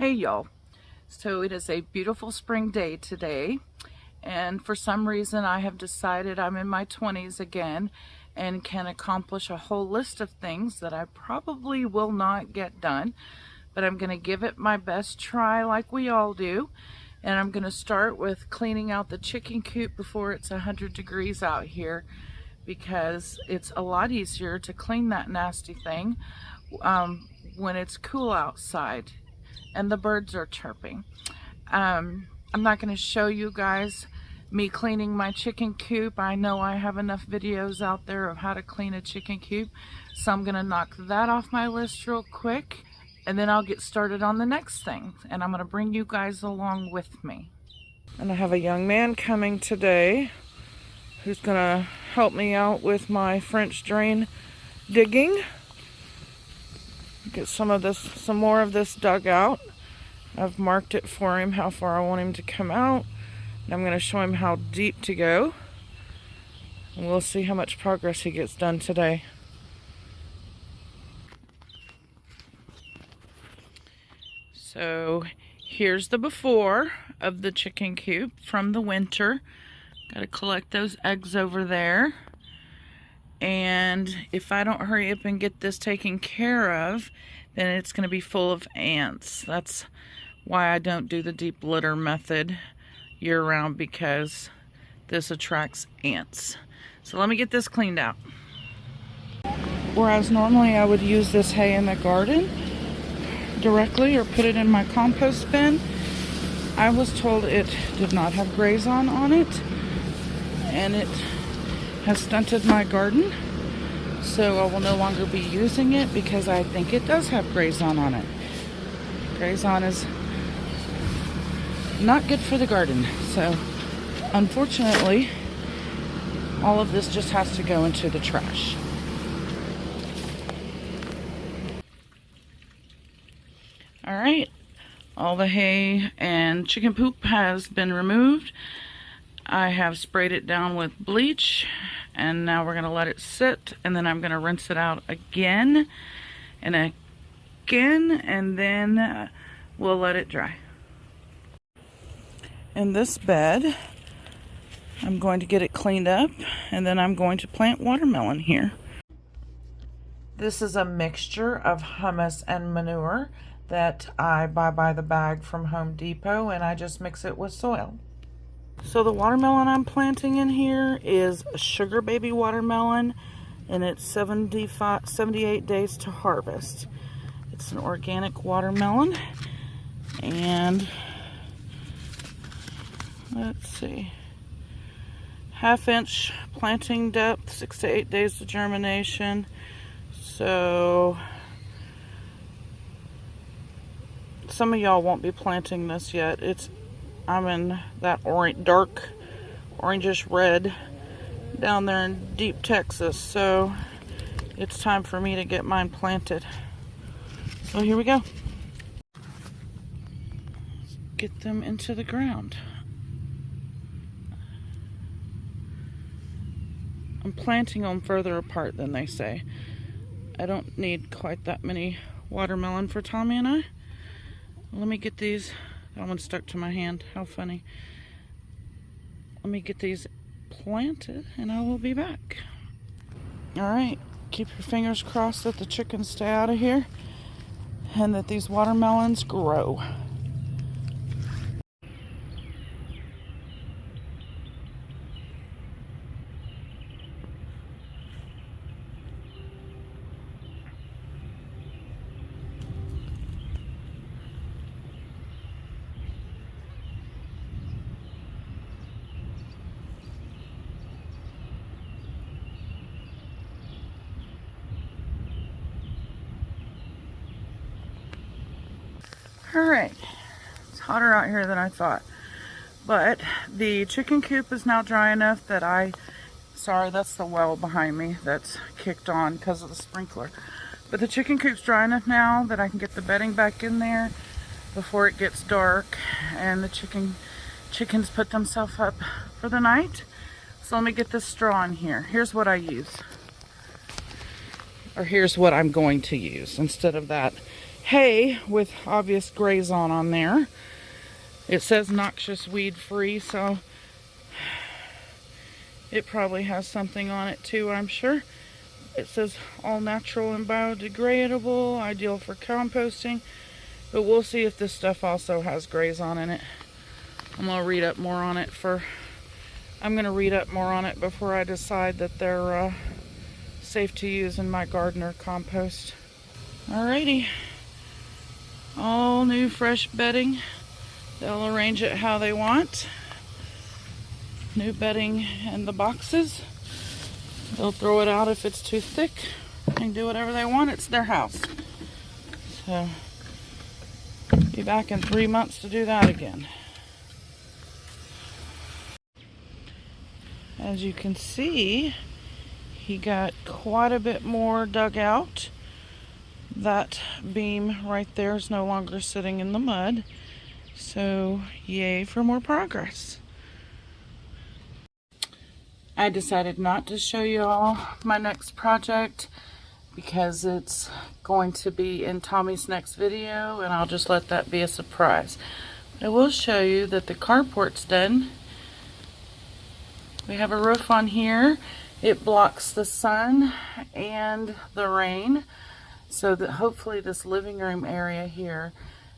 Hey y'all, so it is a beautiful spring day today, and for some reason I have decided I'm in my 20s again and can accomplish a whole list of things that I probably will not get done, but I'm going to give it my best try like we all do. And I'm going to start with cleaning out the chicken coop before it's 100 degrees out here, because it's a lot easier to clean that nasty thing when it's cool outside and the birds are chirping. I'm not going to show you guys me cleaning my chicken coop. I know I have enough videos out there of how to clean a chicken coop, so I'm going to knock that off my list real quick, and then I'll get started on the next thing, and I'm going to bring you guys along with me. And I have a young man coming today who's going to help me out with my French drain digging. Get some more of this dug out. I've marked it for him how far I want him to come out. And I'm going to show him how deep to go. And we'll see how much progress he gets done today. So here's the before of the chicken coop from the winter. Got to collect those eggs over there. And if I don't hurry up and get this taken care of, then it's going to be full of ants. That's why I don't do the deep litter method year-round, because this attracts ants. So let me get this cleaned out. Whereas normally I would use this hay in the garden directly or put it in my compost bin, I was told it did not have grazon on it, and it has stunted my garden, so I will no longer be using it because I think it does have grazon on it. Grazon is not good for the garden, so unfortunately all of this just has to go into the trash. Alright, all the hay and chicken poop has been removed. I have sprayed it down with bleach, and now we're going to let it sit, and then I'm going to rinse it out again and again, and then we'll let it dry. In this bed, I'm going to get it cleaned up, and then I'm going to plant watermelon here. This is a mixture of hummus and manure that I buy by the bag from Home Depot, and I just mix it with soil. So the watermelon I'm planting in here is a sugar baby watermelon, and it's 78 days to harvest. It's an organic watermelon, and let's see, 1/2 inch planting depth, 6 to 8 days to germination. So some of y'all won't be planting this yet. I'm in that dark orangish red down there in deep Texas, so it's time for me to get mine planted. So here we go. Let's get them into the ground. I'm planting them further apart than they say. I don't need quite that many watermelon for Tommy and I. Let me get these. That one stuck to my hand. How funny. Let me get these planted and I will be back. Alright, keep your fingers crossed that the chickens stay out of here and that these watermelons grow. Alright, it's hotter out here than I thought, but the chicken coop is now dry enough that sorry, that's the well behind me that's kicked on because of the sprinkler, but the chicken coop's dry enough now that I can get the bedding back in there before it gets dark and the chickens put themselves up for the night. So let me get this straw in here. Here's what I use, or here's what I'm going to use instead of that hay with obvious grazon on there. It says noxious weed free, so it probably has something on it too, I'm sure. It says all natural and biodegradable, ideal for composting. But we'll see if this stuff also has grazon in it. I'm gonna read up more on it before I decide that they're safe to use in my gardener compost. Alrighty, all new fresh bedding. They'll arrange it how they want. New bedding in the boxes. They'll throw it out if it's too thick and do whatever they want. It's their house. So, be back in 3 months to do that again. As you can see, he got quite a bit more dug out. That beam right there is no longer sitting in the mud. So, yay for more progress. I decided not to show you all my next project because it's going to be in Tommy's next video, and I'll just let that be a surprise. I will show you that the carport's done. We have a roof on here. It blocks the sun and the rain, so that hopefully this living room area here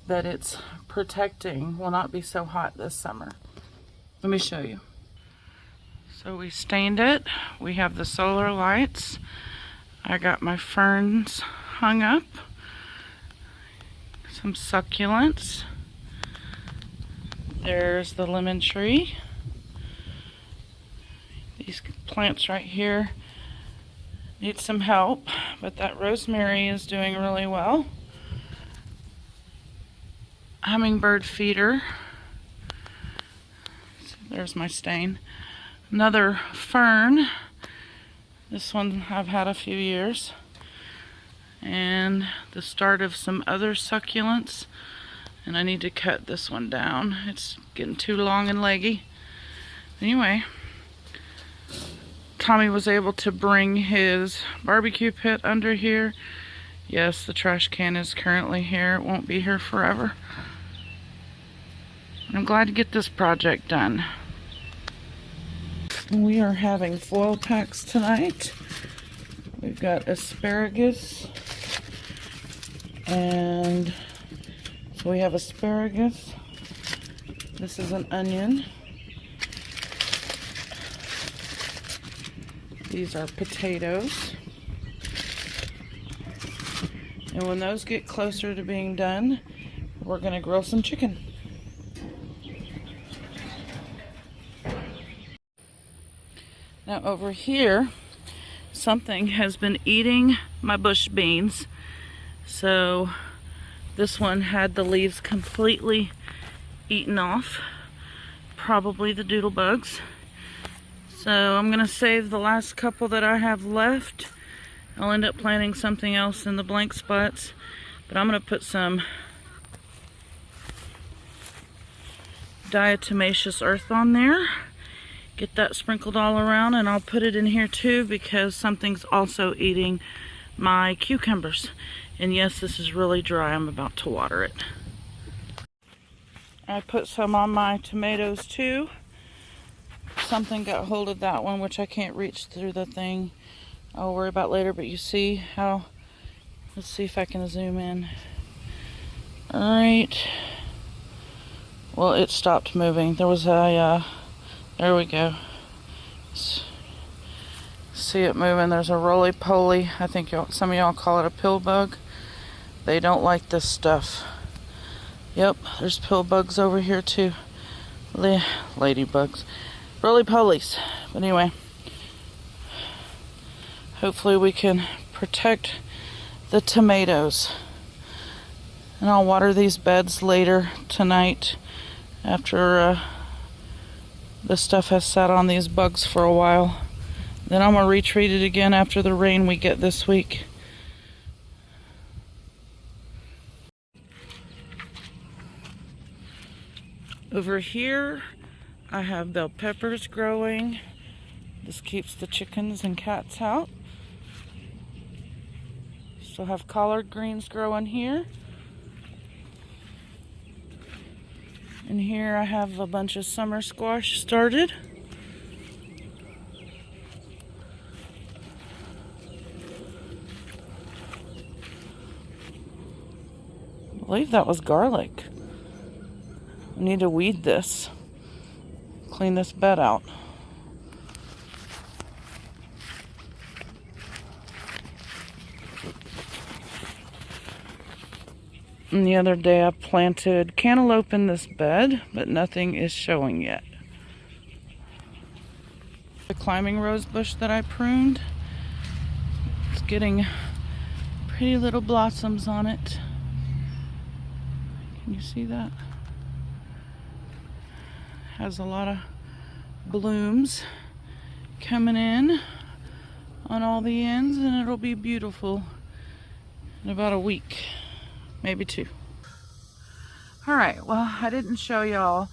that it's protecting will not be so hot this summer. Let me show you. So we stained it. We have the solar lights. I got my ferns hung up. Some succulents. There's the lemon tree. These plants right here need some help, but that rosemary is doing really well. Hummingbird feeder. So there's my stain. Another fern. This one I've had a few years. And the start of some other succulents. And I need to cut this one down. It's getting too long and leggy. Anyway, Tommy was able to bring his barbecue pit under here. Yes, the trash can is currently here. It won't be here forever. I'm glad to get this project done. We are having foil packs tonight. We've got asparagus, and so we have asparagus. This is an onion. These are potatoes. And when those get closer to being done, we're going to grill some chicken. Now over here, something has been eating my bush beans. So this one had the leaves completely eaten off. Probably the doodle bugs. So I'm going to save the last couple that I have left. I'll end up planting something else in the blank spots. But I'm going to put some diatomaceous earth on there. Get that sprinkled all around, and I'll put it in here too because something's also eating my cucumbers. And yes, this is really dry. I'm about to water it. I put some on my tomatoes too. Something got hold of that one, which I can't reach through the thing. I'll worry about later, but you see how, let's see if I can zoom in. Alright. Well, it stopped moving. There was a, there we go. See it moving. There's a roly-poly. I think some of y'all call it a pill bug. They don't like this stuff. Yep, there's pill bugs over here too. Ladybugs. Roly-polies. But anyway, hopefully we can protect the tomatoes. And I'll water these beds later tonight after the stuff has sat on these bugs for a while. Then I'm going to retreat it again after the rain we get this week. Over here, I have bell peppers growing. This keeps the chickens and cats out. Still have collard greens growing here. And here I have a bunch of summer squash started. I believe that was garlic. I need to weed this, clean this bed out. And the other day I planted cantaloupe in this bed, but nothing is showing yet. The climbing rose bush that I pruned, it's getting pretty little blossoms on it. Can you see that? Has a lot of blooms coming in on all the ends, and it'll be beautiful in about a week, maybe 2. All right, well, I didn't show y'all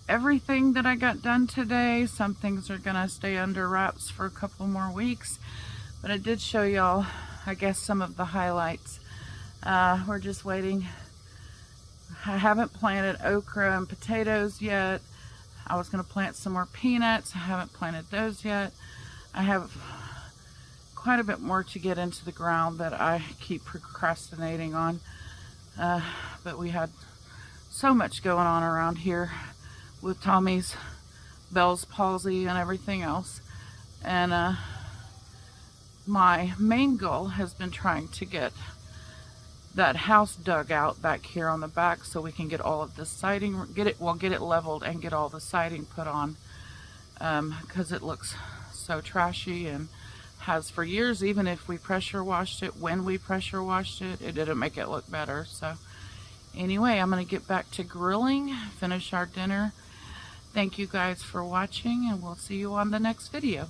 everything that I got done today. Some things are gonna stay under wraps for a couple more weeks, but I did show y'all, I guess, some of the highlights. We're just waiting. I haven't planted okra and potatoes yet. I was gonna plant some more peanuts. I haven't planted those yet. I have quite a bit more to get into the ground that I keep procrastinating on. But we had so much going on around here with Tommy's Bell's palsy and everything else. And my main goal has been trying to get that house dug out back here on the back so we can get all of the siding, get it leveled and get all the siding put on, because it looks so trashy and has for years. Even if we pressure washed it, when we pressure washed it, it didn't make it look better. So anyway, I'm going to get back to grilling, finish our dinner. Thank you guys for watching, and we'll see you on the next video.